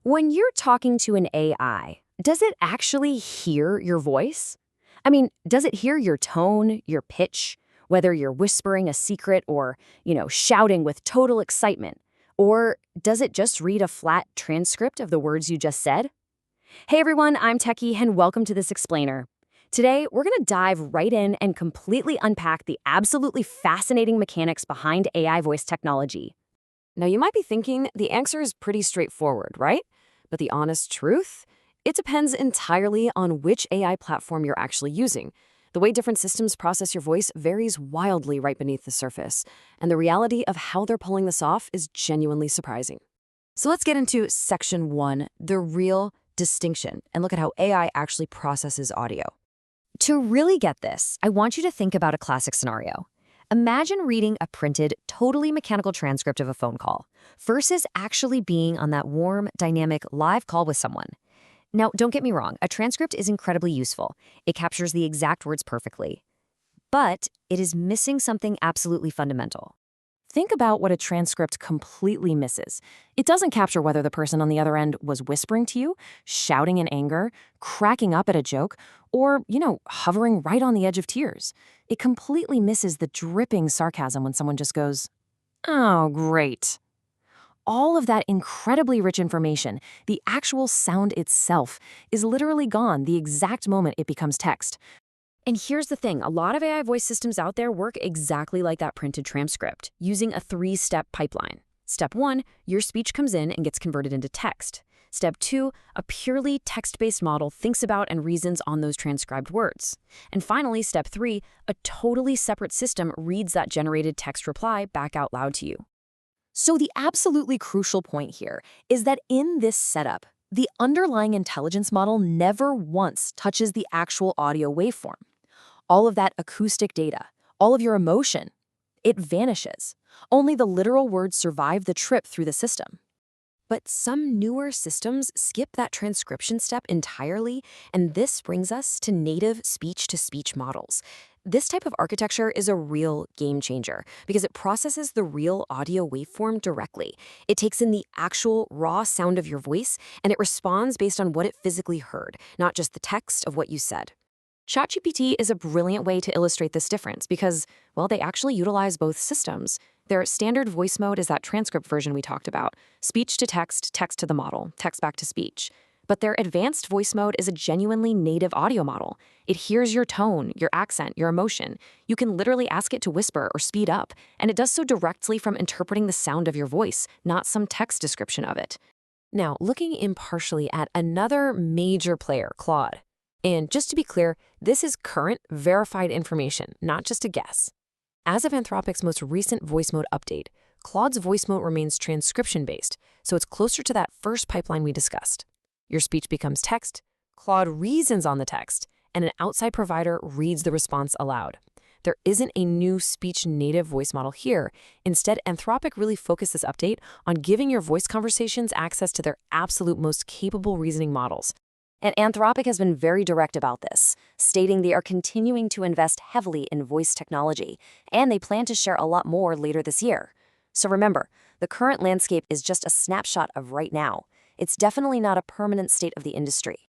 When you're talking to an AI, does it actually hear your voice? I mean, does it hear your tone, your pitch, whether you're whispering a secret or, shouting with total excitement? Or does it just read a flat transcript of the words you just said? Hey everyone, I'm Techie and welcome to this explainer. Today, we're going to dive right in and completely unpack the absolutely fascinating mechanics behind AI voice technology. Now, you might be thinking the answer is pretty straightforward, right? But the honest truth? It depends entirely on which AI platform you're actually using. The way different systems process your voice varies wildly right beneath the surface, and the reality of how they're pulling this off is genuinely surprising. So let's get into Section 1, the real distinction, and look at how AI actually processes audio. To really get this, I want you to think about a classic scenario. Imagine reading a printed, totally mechanical transcript of a phone call versus actually being on that warm, dynamic, live call with someone. Now, don't get me wrong, a transcript is incredibly useful. It captures the exact words perfectly. But it is missing something absolutely fundamental. Think about what a transcript completely misses. It doesn't capture whether the person on the other end was whispering to you, shouting in anger, cracking up at a joke, or, hovering right on the edge of tears. It completely misses the dripping sarcasm when someone just goes, "Oh, great." All of that incredibly rich information, the actual sound itself, is literally gone the exact moment it becomes text. And here's the thing, a lot of AI voice systems out there work exactly like that printed transcript, using a 3-step pipeline. Step 1, your speech comes in and gets converted into text. Step 2, a purely text-based model thinks about and reasons on those transcribed words. And finally, Step 3, a totally separate system reads that generated text reply back out loud to you. So the absolutely crucial point here is that in this setup, the underlying intelligence model never once touches the actual audio waveform. All of that acoustic data, all of your emotion, it vanishes. Only the literal words survive the trip through the system. But some newer systems skip that transcription step entirely, and this brings us to native speech-to-speech models. This type of architecture is a real game changer because it processes the real audio waveform directly. It takes in the actual raw sound of your voice, and it responds based on what it physically heard, not just the text of what you said. ChatGPT is a brilliant way to illustrate this difference because, well, they actually utilize both systems. Their standard voice mode is that transcript version we talked about, speech to text, text to the model, text back to speech. But their advanced voice mode is a genuinely native audio model. It hears your tone, your accent, your emotion. You can literally ask it to whisper or speed up, and it does so directly from interpreting the sound of your voice, not some text description of it. Now, looking impartially at another major player, Claude. And just to be clear, this is current, verified information, not just a guess. As of Anthropic's most recent voice mode update, Claude's voice mode remains transcription-based, so it's closer to that first pipeline we discussed. Your speech becomes text, Claude reasons on the text, and an outside provider reads the response aloud. There isn't a new speech-native voice model here. Instead, Anthropic really focused this update on giving your voice conversations access to their absolute most capable reasoning models. And Anthropic has been very direct about this, stating they are continuing to invest heavily in voice technology, and they plan to share a lot more later this year. So remember, the current landscape is just a snapshot of right now. It's definitely not a permanent state of the industry.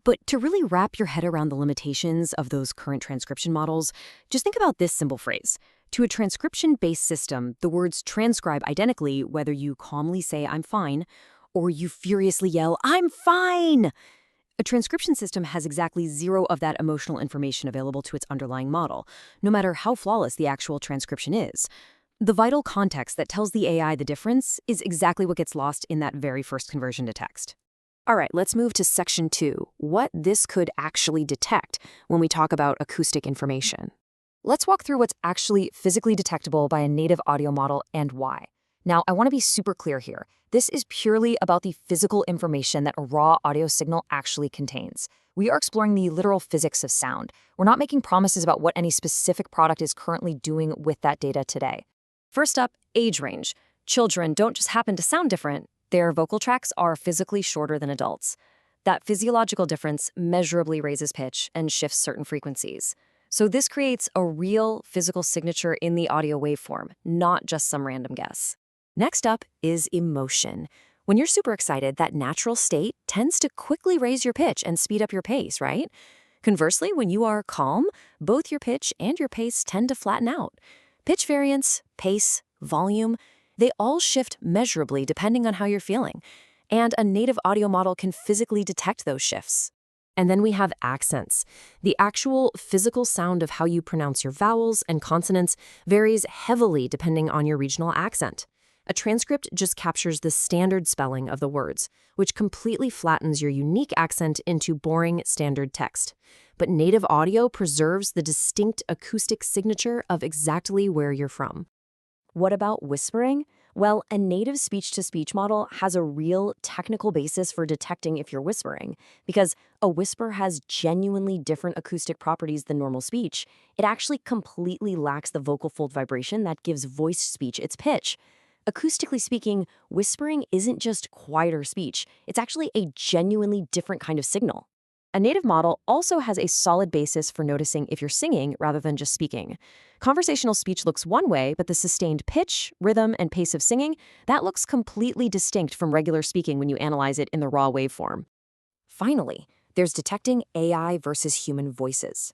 But to really wrap your head around the limitations of those current transcription models, just think about this simple phrase. To a transcription-based system, the words transcribe identically whether you calmly say, "I'm fine," or you furiously yell, "I'm fine!" A transcription system has exactly zero of that emotional information available to its underlying model, no matter how flawless the actual transcription is. The vital context that tells the AI the difference is exactly what gets lost in that very first conversion to text. All right, let's move to Section 2, what this could actually detect when we talk about acoustic information. Let's walk through what's actually physically detectable by a native audio model and why. Now, I want to be super clear here. This is purely about the physical information that a raw audio signal actually contains. We are exploring the literal physics of sound. We're not making promises about what any specific product is currently doing with that data today. First up, age range. Children don't just happen to sound different. Their vocal tracts are physically shorter than adults. That physiological difference measurably raises pitch and shifts certain frequencies. So this creates a real physical signature in the audio waveform, not just some random guess. Next up is emotion. When you're super excited, that natural state tends to quickly raise your pitch and speed up your pace, right? Conversely, when you are calm, both your pitch and your pace tend to flatten out. Pitch variance, pace, volume, they all shift measurably depending on how you're feeling, and a native audio model can physically detect those shifts. And then we have accents. The actual physical sound of how you pronounce your vowels and consonants varies heavily depending on your regional accent. A transcript just captures the standard spelling of the words, which completely flattens your unique accent into boring standard text. But native audio preserves the distinct acoustic signature of exactly where you're from. What about whispering? Well, a native speech-to-speech model has a real technical basis for detecting if you're whispering, because a whisper has genuinely different acoustic properties than normal speech. It actually completely lacks the vocal fold vibration that gives voiced speech its pitch. Acoustically speaking, whispering isn't just quieter speech. It's actually a genuinely different kind of signal. A native model also has a solid basis for noticing if you're singing rather than just speaking. Conversational speech looks one way, but the sustained pitch, rhythm, and pace of singing, that looks completely distinct from regular speaking when you analyze it in the raw waveform. Finally, there's detecting AI versus human voices.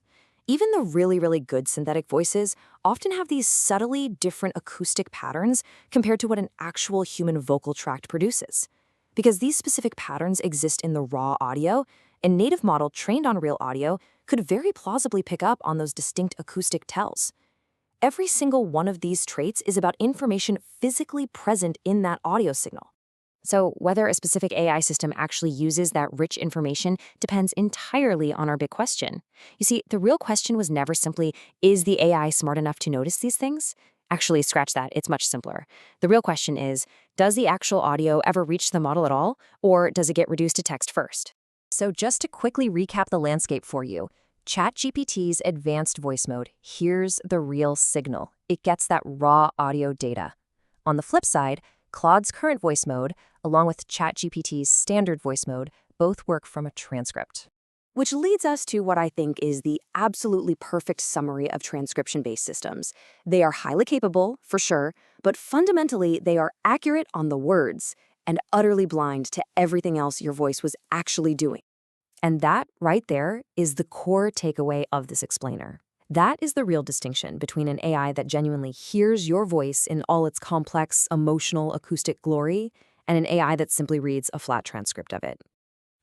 Even the really good synthetic voices often have these subtly different acoustic patterns compared to what an actual human vocal tract produces. Because these specific patterns exist in the raw audio, a native model trained on real audio could very plausibly pick up on those distinct acoustic tells. Every single one of these traits is about information physically present in that audio signal. So whether a specific AI system actually uses that rich information depends entirely on our big question. You see, the real question was never simply, is the AI smart enough to notice these things? Actually, scratch that, it's much simpler. The real question is, does the actual audio ever reach the model at all, or does it get reduced to text first? So just to quickly recap the landscape for you, ChatGPT's advanced voice mode hears the real signal. It gets that raw audio data. On the flip side, Claude's current voice mode, along with ChatGPT's standard voice mode, both work from a transcript. Which leads us to what I think is the absolutely perfect summary of transcription-based systems. They are highly capable, for sure, but fundamentally they are accurate on the words and utterly blind to everything else your voice was actually doing. And that, right there, is the core takeaway of this explainer. That is the real distinction between an AI that genuinely hears your voice in all its complex, emotional, acoustic glory and an AI that simply reads a flat transcript of it.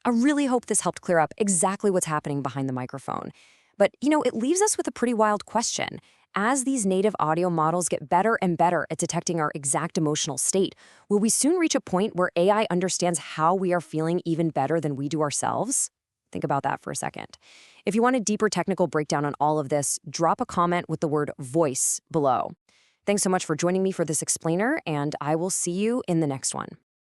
I really hope this helped clear up exactly what's happening behind the microphone. But, it leaves us with a pretty wild question. As these native audio models get better and better at detecting our exact emotional state, will we soon reach a point where AI understands how we are feeling even better than we do ourselves? Think about that for a second. If you want a deeper technical breakdown on all of this, drop a comment with the word voice below. Thanks so much for joining me for this explainer, and I will see you in the next one.